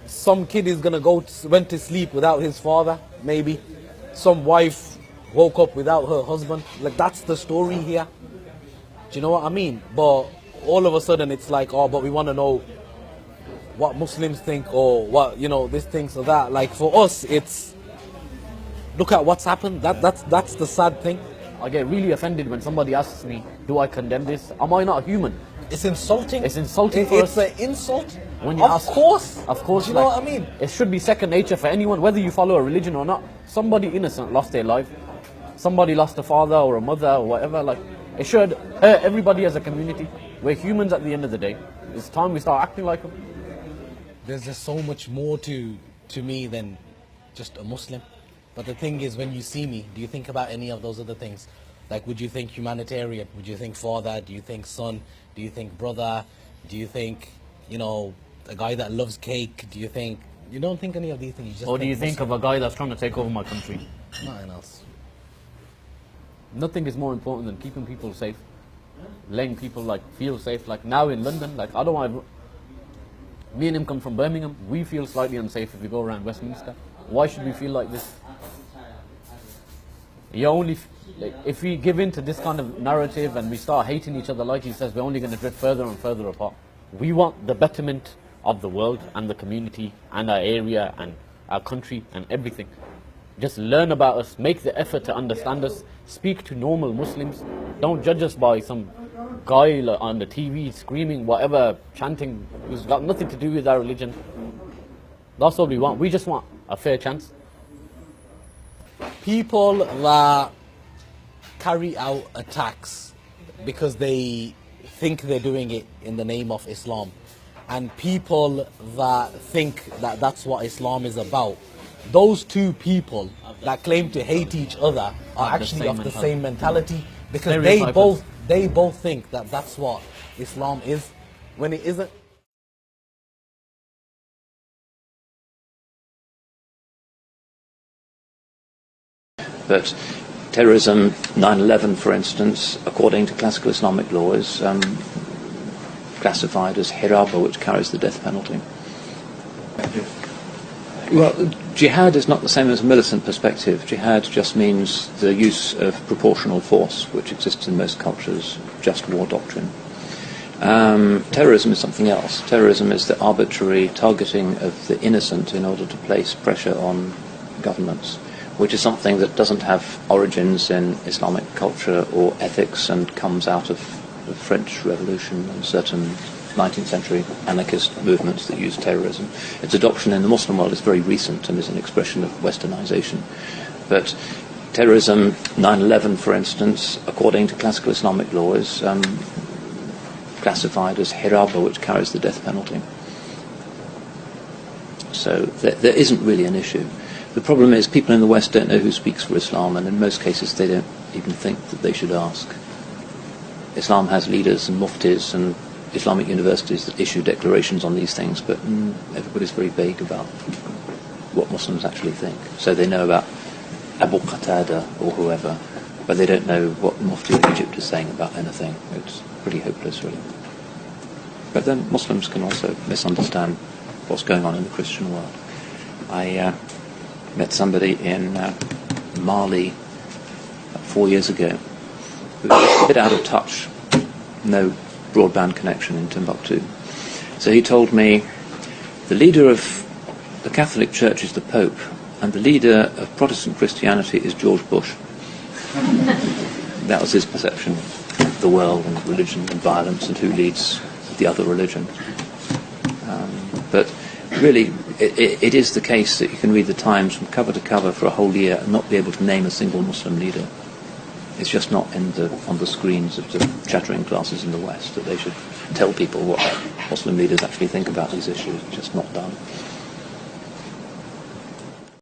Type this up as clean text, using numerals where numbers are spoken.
some kid is gonna went to sleep without his father, maybe. Some wife woke up without her husband. Like, that's the story here. Do you know what I mean? But all of a sudden it's like, oh, but we want to know what Muslims think, or what, you know, this thinks or that. Like, for us, it's, look at what's happened. That's the sad thing. I get really offended when somebody asks me, do I condemn this? Am I not human? It's insulting. It's insulting for us. It's an insult. When you ask, of course. Do you know what I mean? It should be second nature for anyone, whether you follow a religion or not. Somebody innocent lost their life. Somebody lost a father or a mother or whatever. Like, it should hurt everybody as a community. We're humans at the end of the day. It's time we start acting like them. There's just so much more to me than just a Muslim. But the thing is, when you see me, do you think about any of those other things? Like, would you think humanitarian? Would you think father? Do you think son? Do you think brother? Do you think, you know, a guy that loves cake? Do you think... You don't think any of these things. You just or do you think of a guy that's trying to take over my country? Nothing else. Nothing is more important than keeping people safe. Letting people, like, feel safe. Like, now in London, like, I don't want... Me and him come from Birmingham. We feel slightly unsafe if we go around Westminster. Why should we feel like this? You only... Like, if we give in to this kind of narrative and we start hating each other, like he says, we're only going to drift further and further apart. We want the betterment of the world and the community and our area and our country and everything. Just learn about us, make the effort to understand us, speak to normal Muslims. Don't judge us by some guy on the TV screaming whatever, chanting, who's got nothing to do with our religion. That's all we want. We just want a fair chance. People that carry out attacks because they think they're doing it in the name of Islam, and people that think that that's what Islam is about, those two people that claim to hate each other are actually of the same mentality, because they both think that that's what Islam is, when it isn't. But terrorism, 9/11 for instance, according to classical Islamic law, is classified as hiraba, which carries the death penalty. Well, jihad is not the same as a militant perspective. Jihad just means the use of proportional force, which exists in most cultures, just war doctrine. Terrorism is something else. Terrorism is the arbitrary targeting of the innocent in order to place pressure on governments, which is something that doesn't have origins in Islamic culture or ethics and comes out of the French Revolution and certain 19th century anarchist movements that use terrorism. Its adoption in the Muslim world is very recent and is an expression of westernization. But terrorism, 9/11 for instance, according to classical Islamic law, is classified as hiraba, which carries the death penalty. So there isn't really an issue. The problem is people in the West don't know who speaks for Islam, and in most cases they don't even think that they should ask. Islam has leaders and muftis and Islamic universities that issue declarations on these things, but everybody's very vague about what Muslims actually think. So they know about Abu Qatada or whoever, but they don't know what the Mufti of Egypt is saying about anything. It's pretty hopeless, really. But then Muslims can also misunderstand what's going on in the Christian world. I met somebody in Mali 4 years ago who was a bit out of touch, no broadband connection in Timbuktu. So he told me the leader of the Catholic Church is the Pope and the leader of Protestant Christianity is George Bush. That was his perception of the world and religion and violence and who leads the other religion. But really, it is the case that you can read the Times from cover to cover for a whole year and not be able to name a single Muslim leader. It's just not on the screens of the chattering classes in the West that they should tell people what Muslim leaders actually think about these issues. It's just not done.